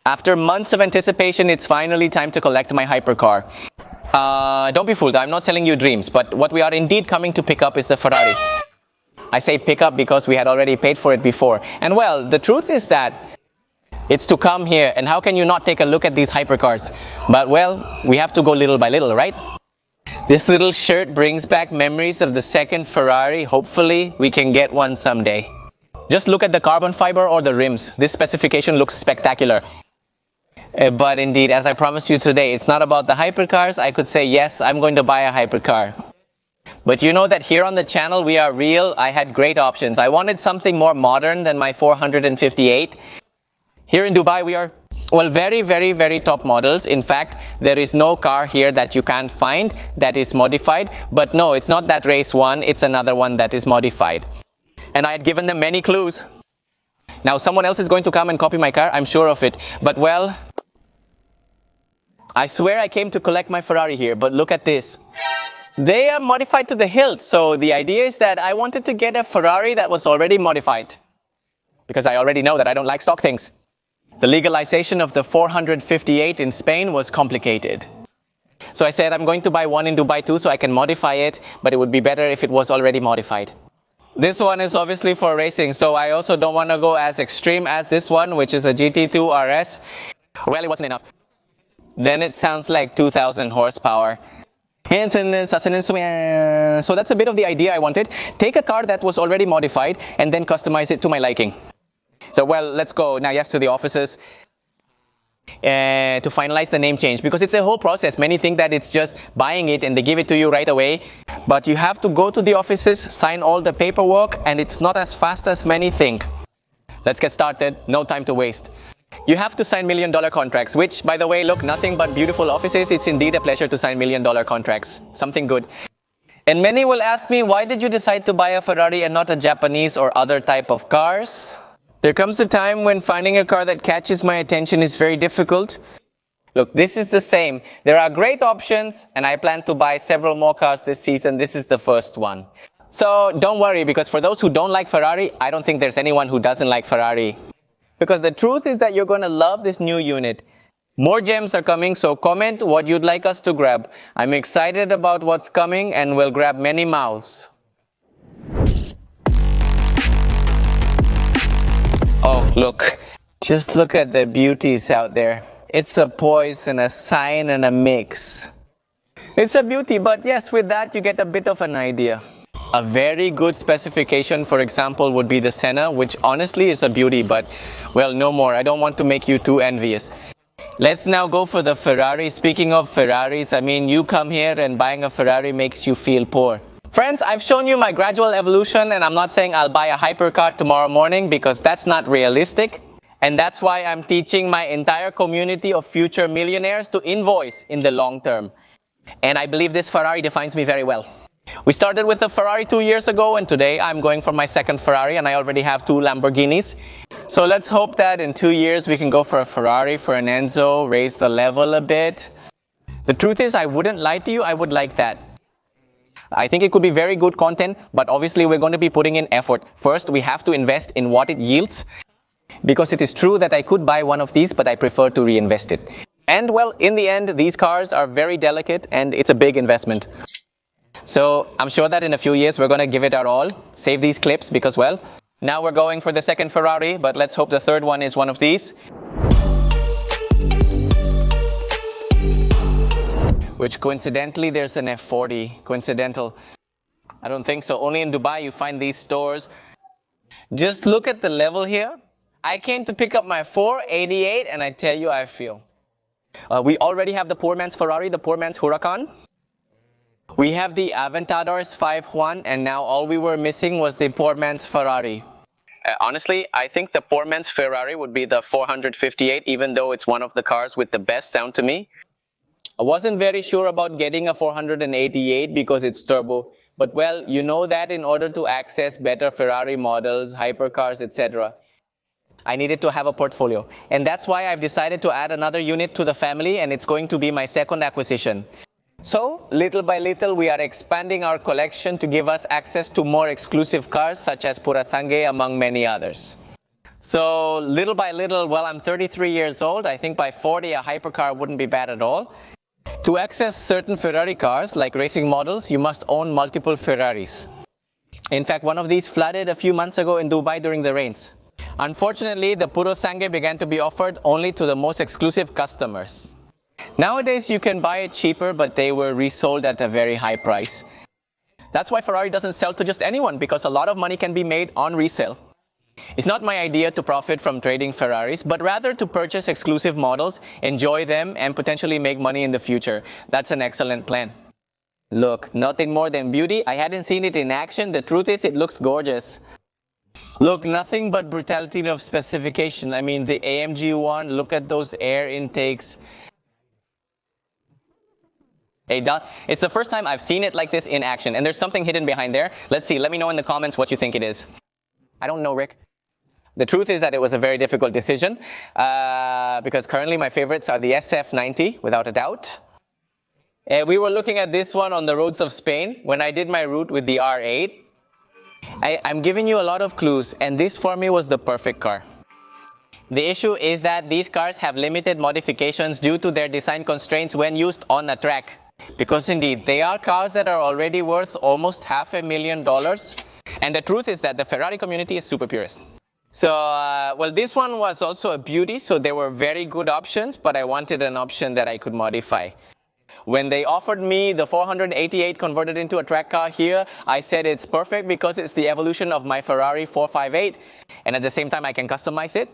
After months of anticipation, it's finally time to collect my hypercar. Don't be fooled, I'm not selling you dreams, but what we are indeed coming to pick up is the Ferrari. I say pick up because we had already paid for it before. And well, the truth is that it's to come here, and how can you not take a look at these hypercars? But well, we have to go little by little, right? This little shirt brings back memories of the second Ferrari. Hopefully, we can get one someday. Just look at the carbon fiber or the rims. This specification looks spectacular. But indeed, as I promised you today, it's not about the hypercars. I could say, yes, I'm going to buy a hypercar. But you know that here on the channel, we are real. I had great options. I wanted something more modern than my 458. Here in Dubai, we are, well, very, very, very top models. In fact, there is no car here that you can't find that is modified. But no, it's not that race one. It's another one that is modified. And I had given them many clues. Now, someone else is going to come and copy my car. I'm sure of it. But well, I swear I came to collect my Ferrari here. But look at this. They are modified to the hilt. So the idea is that I wanted to get a Ferrari that was already modified, because I already know that I don't like stock things. The legalization of the 458 in Spain was complicated. So I said I'm going to buy one in Dubai too so I can modify it, but it would be better if it was already modified. This one is obviously for racing, so I also don't want to go as extreme as this one, which is a GT2 RS. Well, it wasn't enough. Then it sounds like 2,000 horsepower. So that's a bit of the idea I wanted. Take a car that was already modified and then customize it to my liking. So well, let's go now, yes, to the offices to finalize the name change, because it's a whole process. Many think that it's just buying it and they give it to you right away. But you have to go to the offices, sign all the paperwork, and it's not as fast as many think. Let's get started. No time to waste. You have to sign $1 million contracts, which, by the way, look, nothing but beautiful offices. It's indeed a pleasure to sign $1 million contracts. Something good. And many will ask me, why did you decide to buy a Ferrari and not a Japanese or other type of cars? There comes a time when finding a car that catches my attention is very difficult. Look, this is the same. There are great options, and I plan to buy several more cars this season. This is the first one. So don't worry, because for those who don't like Ferrari, I don't think there's anyone who doesn't like Ferrari. Because the truth is that you're going to love this new unit. More gems are coming, so comment what you'd like us to grab. I'm excited about what's coming, and we'll grab many mouths. Oh, look. Just look at the beauties out there. It's a poise and a sign and a mix. It's a beauty, but yes, with that you get a bit of an idea. A very good specification, for example, would be the Senna, which honestly is a beauty, but well, no more. I don't want to make you too envious. Let's now go for the Ferrari. Speaking of Ferraris, I mean, you come here and buying a Ferrari makes you feel poor. Friends, I've shown you my gradual evolution, and I'm not saying I'll buy a hypercar tomorrow morning, because that's not realistic. And that's why I'm teaching my entire community of future millionaires to invoice in the long term. And I believe this Ferrari defines me very well. We started with a Ferrari 2 years ago, and today I'm going for my second Ferrari, and I already have 2 Lamborghinis. So let's hope that in 2 years we can go for a Ferrari, for an Enzo, raise the level a bit. The truth is, I wouldn't lie to you, I would like that. I think it could be very good content, but obviously we're going to be putting in effort. First, we have to invest in what it yields, because it is true that I could buy one of these, but I prefer to reinvest it. And well, in the end, these cars are very delicate, and it's a big investment. So I'm sure that in a few years we're going to give it our all, save these clips, because well, now we're going for the second Ferrari, but let's hope the third one is one of these. Which coincidentally, there's an F40. Coincidental? I don't think so. Only in Dubai you find these stores. Just look at the level here. I came to pick up my 488, and I tell you, I feel. We already have the poor man's Ferrari, the poor man's Huracan. We have the Aventador's 5.1, and now all we were missing was the poor man's Ferrari. Honestly, I think the poor man's Ferrari would be the 458, even though it's one of the cars with the best sound to me. I wasn't very sure about getting a 488 because it's turbo. But well, you know that in order to access better Ferrari models, hypercars, etc., I needed to have a portfolio. And that's why I've decided to add another unit to the family, and it's going to be my second acquisition. So, little by little, we are expanding our collection to give us access to more exclusive cars such as Purasange, among many others. So little by little, well, I'm 33 years old. I think by 40, a hypercar wouldn't be bad at all. To access certain Ferrari cars, like racing models, you must own multiple Ferraris. In fact, one of these flooded a few months ago in Dubai during the rains. Unfortunately, the Puro Sangue began to be offered only to the most exclusive customers. Nowadays, you can buy it cheaper, but they were resold at a very high price. That's why Ferrari doesn't sell to just anyone, because a lot of money can be made on resale. It's not my idea to profit from trading Ferraris, but rather to purchase exclusive models, enjoy them, and potentially make money in the future. That's an excellent plan. Look, nothing more than beauty. I hadn't seen it in action. The truth is, it looks gorgeous. Look, nothing but brutality of specification. I mean, the AMG one, look at those air intakes. Hey, Don, it's the first time I've seen it like this in action, and there's something hidden behind there. Let's see, let me know in the comments what you think it is. I don't know, Rick. The truth is that it was a very difficult decision, because currently my favorites are the SF90, without a doubt. We were looking at this one on the roads of Spain when I did my route with the R8. I'm giving you a lot of clues, and this for me was the perfect car. The issue is that these cars have limited modifications due to their design constraints when used on a track. Because indeed, they are cars that are already worth almost $500,000. And the truth is that the Ferrari community is super purist. So, well, this one was also a beauty, so there were very good options, but I wanted an option that I could modify. When they offered me the 488 converted into a track car here, I said it's perfect because it's the evolution of my Ferrari 458, and at the same time I can customize it.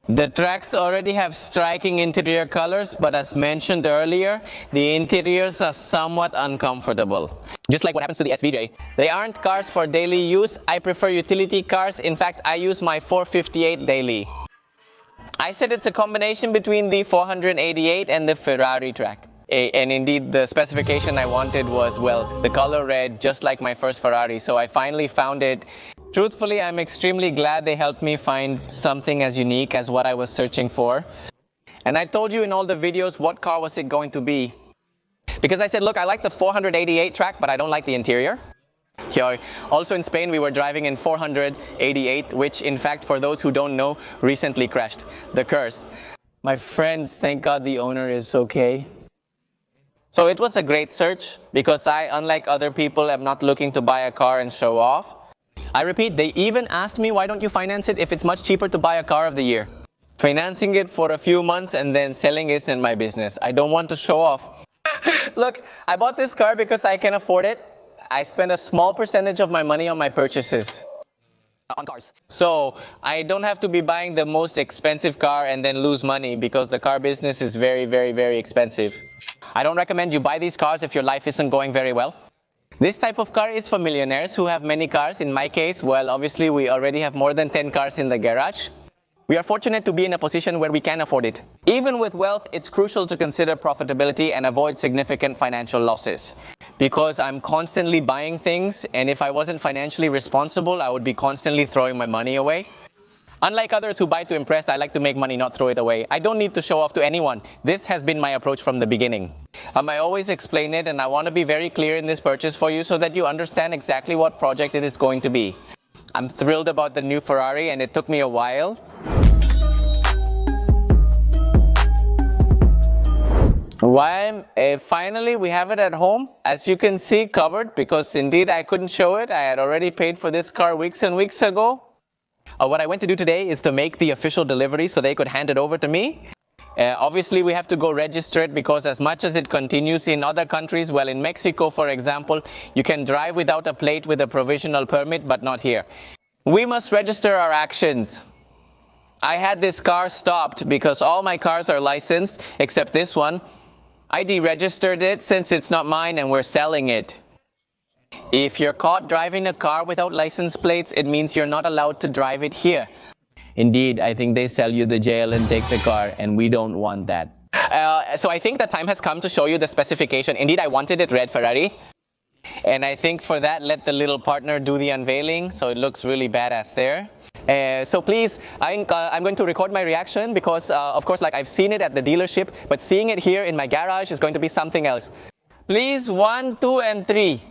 The tracks already have striking interior colors, but as mentioned earlier, the interiors are somewhat uncomfortable. Just like what happens to the SVJ. They aren't cars for daily use. I prefer utility cars. In fact, I use my 458 daily. I said it's a combination between the 488 and the Ferrari track. And indeed, the specification I wanted was, well, the color red, just like my first Ferrari. So I finally found it. Truthfully, I'm extremely glad they helped me find something as unique as what I was searching for. And I told you in all the videos what car was it going to be. Because I said, look, I like the 488 track, but I don't like the interior. Here, also in Spain, we were driving in 488, which in fact, for those who don't know, recently crashed. The curse. My friends, thank God the owner is okay. So it was a great search because I, unlike other people, am not looking to buy a car and show off. I repeat, they even asked me, why don't you finance it if it's much cheaper to buy a car of the year? Financing it for a few months and then selling isn't my business. I don't want to show off. Look, I bought this car because I can afford it. I spend a small percentage of my money on my purchases. On cars. So I don't have to be buying the most expensive car and then lose money because the car business is very, very, very expensive. I don't recommend you buy these cars if your life isn't going very well. This type of car is for millionaires who have many cars. In my case, well, obviously we already have more than 10 cars in the garage. We are fortunate to be in a position where we can afford it. Even with wealth, it's crucial to consider profitability and avoid significant financial losses. Because I'm constantly buying things, and if I wasn't financially responsible, I would be constantly throwing my money away. Unlike others who buy to impress, I like to make money, not throw it away. I don't need to show off to anyone. This has been my approach from the beginning. I always explain it, and I want to be very clear in this purchase for you so that you understand exactly what project it is going to be. I'm thrilled about the new Ferrari, and it took me a while. Finally, we have it at home. As you can see, covered, because indeed I couldn't show it. I had already paid for this car weeks and weeks ago. What I went to do today is to make the official delivery so they could hand it over to me. Obviously, we have to go register it because as much as it continues in other countries, well, in Mexico, for example, you can drive without a plate with a provisional permit, but not here. We must register our actions. I had this car stopped because all my cars are licensed, except this one. I deregistered it since it's not mine and we're selling it. If you're caught driving a car without license plates, it means you're not allowed to drive it here. Indeed, I think they sell you the jail and take the car, and we don't want that. So I think the time has come to show you the specification. Indeed, I wanted it red Ferrari. And I think for that, let the little partner do the unveiling, so it looks really badass there. So please, I'm going to record my reaction because, of course, like I've seen it at the dealership, but seeing it here in my garage is going to be something else. Please, 1, 2, and 3.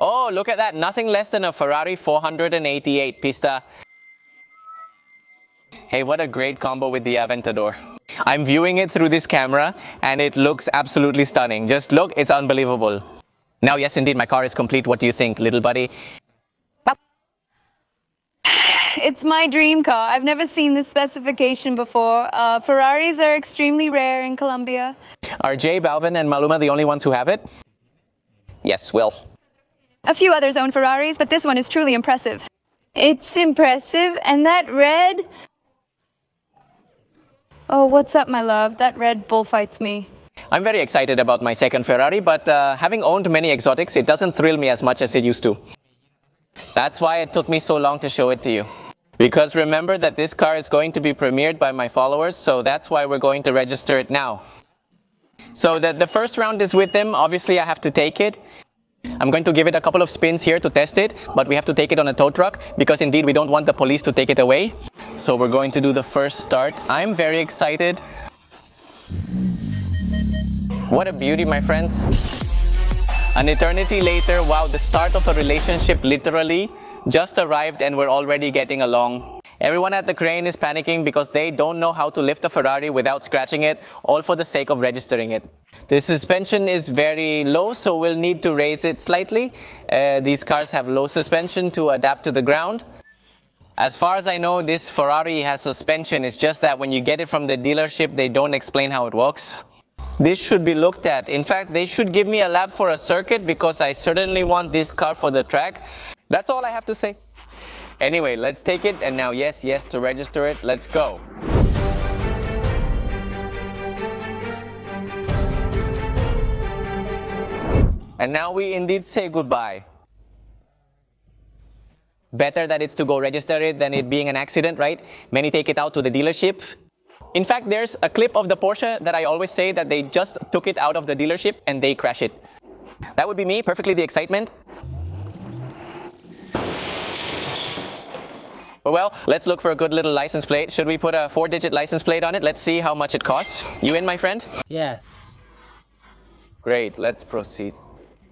Oh, look at that. Nothing less than a Ferrari 488 Pista. Hey, what a great combo with the Aventador. I'm viewing it through this camera and it looks absolutely stunning. Just look, it's unbelievable. Now, yes, indeed, my car is complete. What do you think, little buddy? It's my dream car. I've never seen this specification before. Ferraris are extremely rare in Colombia. Are Jay, Balvin, and Maluma the only ones who have it? Yes, Will. A few others own Ferraris, but this one is truly impressive. It's impressive, and that red... Oh, what's up, my love? That red bullfights me. I'm very excited about my second Ferrari, but having owned many exotics, it doesn't thrill me as much as it used to. That's why it took me so long to show it to you. Because remember that this car is going to be premiered by my followers, so that's why we're going to register it now. So the first round is with them. Obviously, I have to take it. I'm going to give it a couple of spins here to test it, but we have to take it on a tow truck because indeed we don't want the police to take it away. So we're going to do the first start. I'm very excited. What a beauty, my friends. An eternity later, wow, the start of a relationship literally just arrived and we're already getting along. Everyone at the crane is panicking because they don't know how to lift a Ferrari without scratching it, all for the sake of registering it. The suspension is very low, so we'll need to raise it slightly. These cars have low suspension to adapt to the ground. As far as I know, this Ferrari has suspension. It's just that when you get it from the dealership, they don't explain how it works. This should be looked at. In fact, they should give me a lap for a circuit because I certainly want this car for the track. That's all I have to say. Anyway, let's take it, and now yes, to register it, let's go. And now we indeed say goodbye. Better that it's to go register it than it being an accident, right? Many take it out to the dealership. In fact, there's a clip of the Porsche that I always say that they just took it out of the dealership and they crash it. That would be me, perfectly the excitement. Well, let's look for a good little license plate. Should we put a 4-digit license plate on it? Let's see how much it costs. You in, my friend? Yes. Great, let's proceed.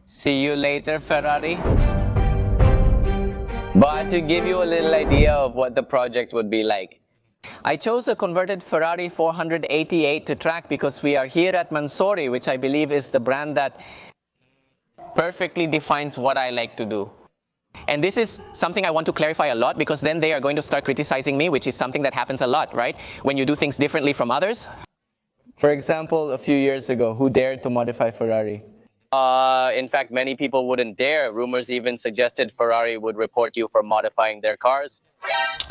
See you later, Ferrari. But to give you a little idea of what the project would be like, I chose a converted Ferrari 488 to track because we are here at Mansory, which I believe is the brand that perfectly defines what I like to do. And this is something I want to clarify a lot because then they are going to start criticizing me, which is something that happens a lot, right? When you do things differently from others. For example, a few years ago, who dared to modify Ferrari? In fact, many people wouldn't dare. Rumors even suggested Ferrari would report you for modifying their cars.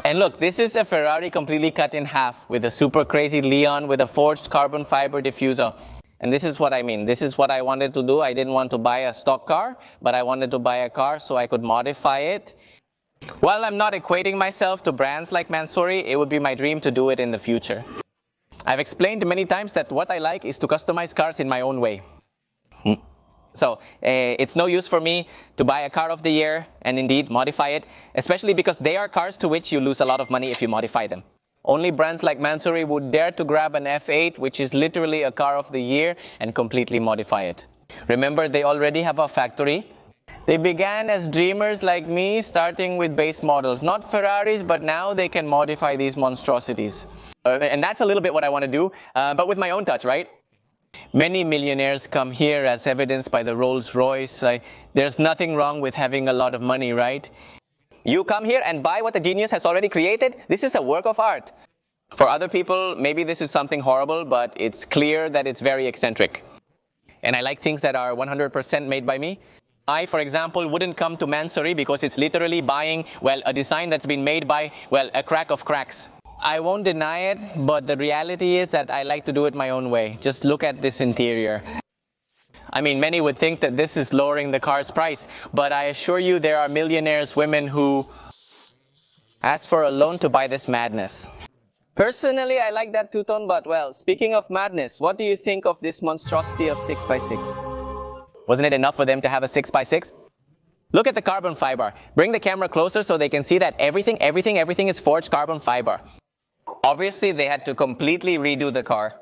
And look, this is a Ferrari completely cut in half with a super crazy Leon with a forged carbon fiber diffuser. And this is what I mean. This is what I wanted to do. I didn't want to buy a stock car, but I wanted to buy a car so I could modify it. While I'm not equating myself to brands like Mansory, it would be my dream to do it in the future. I've explained many times that what I like is to customize cars in my own way. So it's no use for me to buy a car of the year and indeed modify it, especially because they are cars to which you lose a lot of money if you modify them. Only brands like Mansory would dare to grab an F8, which is literally a car of the year, and completely modify it. Remember, they already have a factory. They began as dreamers like me, starting with base models. Not Ferraris, but now they can modify these monstrosities. And that's a little bit what I want to do, but with my own touch, right? Many millionaires come here as evidenced by the Rolls Royce. There's nothing wrong with having a lot of money, right? You come here and buy what the genius has already created. This is a work of art. For other people, maybe this is something horrible, but it's clear that it's very eccentric. And I like things that are 100% made by me. I, for example, wouldn't come to Mansory because it's literally buying, well, a design that's been made by, well, a crack of cracks. I won't deny it, but the reality is that I like to do it my own way. Just look at this interior. I mean, many would think that this is lowering the car's price, but I assure you there are millionaires, women who ask for a loan to buy this madness. Personally, I like that two-tone, but well, speaking of madness, what do you think of this monstrosity of 6x6? Wasn't it enough for them to have a 6x6? Look at the carbon fiber. Bring the camera closer so they can see that everything is forged carbon fiber. Obviously, they had to completely redo the car.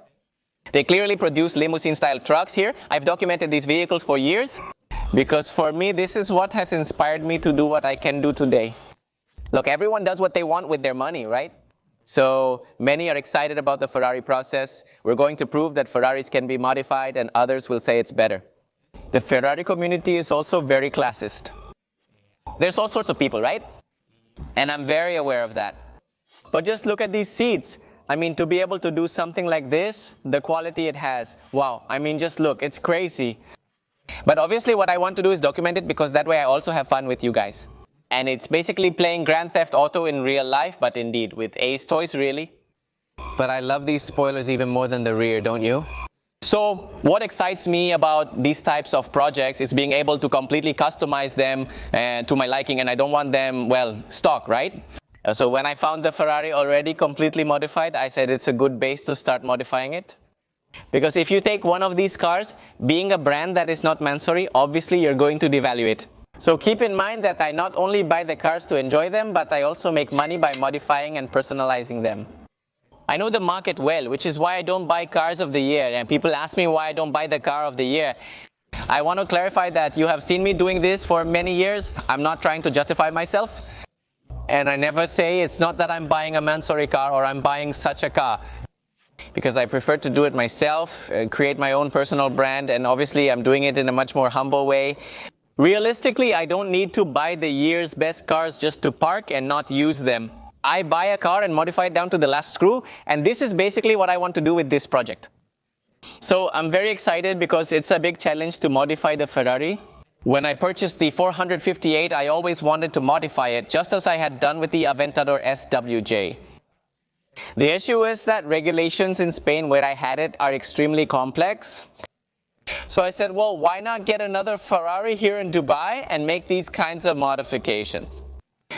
They clearly produce limousine-style trucks here. I've documented these vehicles for years because for me, this is what has inspired me to do what I can do today. Look, everyone does what they want with their money, right? So many are excited about the Ferrari process. We're going to prove that Ferraris can be modified and others will say it's better. The Ferrari community is also very classist. There's all sorts of people, right? And I'm very aware of that. But just look at these seats. I mean, to be able to do something like this, the quality it has, wow. I mean, just look, it's crazy. But obviously what I want to do is document it because that way I also have fun with you guys. And it's basically playing Grand Theft Auto in real life, but indeed with Ace toys, really. But I love these spoilers even more than the rear, don't you? So what excites me about these types of projects is being able to completely customize them to my liking, and I don't want them, well, stock, right? So when I found the Ferrari already completely modified, I said it's a good base to start modifying it. Because if you take one of these cars, being a brand that is not Mansory, obviously you're going to devalue it. So keep in mind that I not only buy the cars to enjoy them, but I also make money by modifying and personalizing them. I know the market well, which is why I don't buy cars of the year. And people ask me why I don't buy the car of the year. I want to clarify that you have seen me doing this for many years. I'm not trying to justify myself. And I never say it's not that I'm buying a Mansory car or I'm buying such a car. Because I prefer to do it myself, create my own personal brand, and obviously I'm doing it in a much more humble way. Realistically, I don't need to buy the year's best cars just to park and not use them. I buy a car and modify it down to the last screw, and this is basically what I want to do with this project. So I'm very excited because it's a big challenge to modify the Ferrari. When I purchased the 458, I always wanted to modify it, just as I had done with the Aventador SWJ. The issue is that regulations in Spain where I had it are extremely complex. So I said, well, why not get another Ferrari here in Dubai and make these kinds of modifications?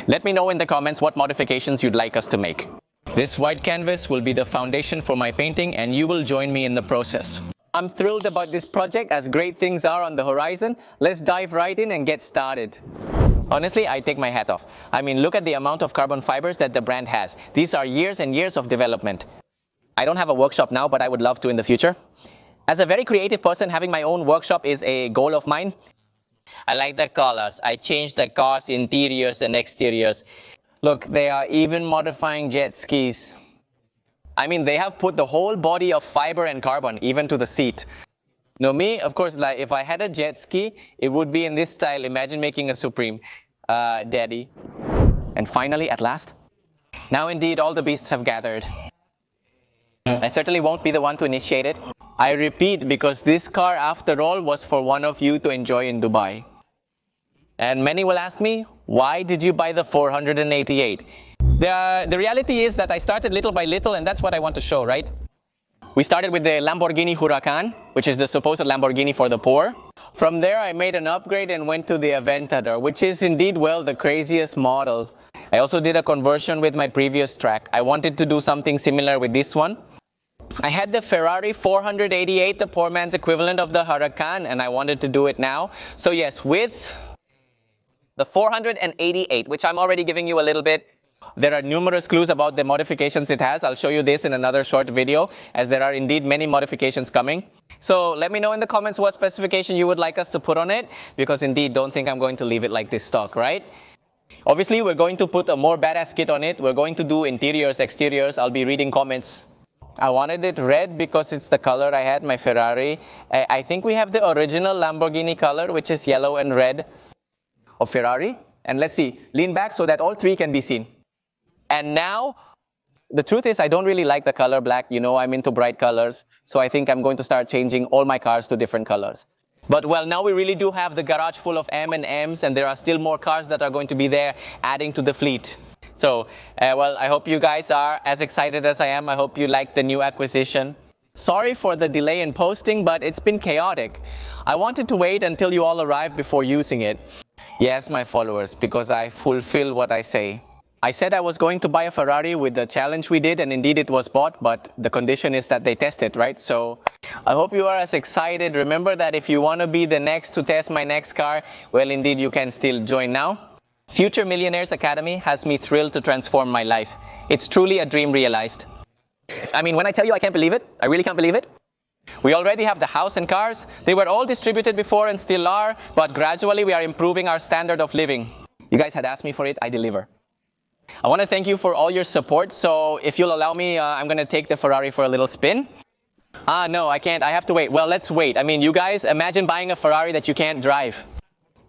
Let me know in the comments what modifications you'd like us to make. This white canvas will be the foundation for my painting and you will join me in the process. I'm thrilled about this project as great things are on the horizon. Let's dive right in and get started. Honestly, I take my hat off. I mean, look at the amount of carbon fibers that the brand has. These are years and years of development. I don't have a workshop now, but I would love to in the future. As a very creative person, having my own workshop is a goal of mine. I like the colors. I changed the car's interiors and exteriors. Look, they are even modifying jet skis. I mean, they have put the whole body of fiber and carbon, even to the seat. No, me, of course, like if I had a jet ski, it would be in this style. Imagine making a Supreme, daddy. And finally, at last, now indeed all the beasts have gathered. I certainly won't be the one to initiate it. I repeat, because this car, after all, was for one of you to enjoy in Dubai. And many will ask me, why did you buy the 488? The reality is that I started little by little, and that's what I want to show, right? We started with the Lamborghini Huracan, which is the supposed Lamborghini for the poor. From there, I made an upgrade and went to the Aventador, which is indeed, well, the craziest model. I also did a conversion with my previous track. I wanted to do something similar with this one. I had the Ferrari 488, the poor man's equivalent of the Huracan, and I wanted to do it now. So yes, with the 488, which I'm already giving you a little bit, there are numerous clues about the modifications it has. I'll show you this in another short video, as there are indeed many modifications coming. So let me know in the comments what specification you would like us to put on it, because indeed, don't think I'm going to leave it like this stock, right? Obviously, we're going to put a more badass kit on it. We're going to do interiors, exteriors. I'll be reading comments. I wanted it red because it's the color I had, my Ferrari. I think we have the original Lamborghini color, which is yellow and red of Ferrari. And let's see, lean back so that all three can be seen. And now, the truth is I don't really like the color black. You know, I'm into bright colors. So I think I'm going to start changing all my cars to different colors. But well, now we really do have the garage full of M&Ms, and there are still more cars that are going to be there adding to the fleet. So, well, I hope you guys are as excited as I am. I hope you like the new acquisition. Sorry for the delay in posting, but it's been chaotic. I wanted to wait until you all arrive before using it. Yes, my followers, because I fulfill what I say. I said I was going to buy a Ferrari with the challenge we did, and indeed it was bought, but the condition is that they test it, right? So I hope you are as excited. Remember that if you want to be the next to test my next car, well, indeed, you can still join now. Future Millionaires Academy has me thrilled to transform my life. It's truly a dream realized. I mean, when I tell you I can't believe it, I really can't believe it. We already have the house and cars. They were all distributed before and still are, but gradually we are improving our standard of living. You guys had asked me for it, I deliver. I want to thank you for all your support. So if you'll allow me, I'm going to take the Ferrari for a little spin. No, I can't. I have to wait. Well, let's wait. I mean, you guys, imagine buying a Ferrari that you can't drive.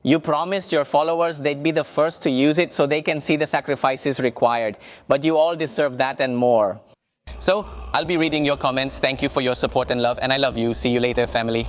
You promised your followers they'd be the first to use it so they can see the sacrifices required. But you all deserve that and more. So I'll be reading your comments. Thank you for your support and love. And I love you. See you later, family.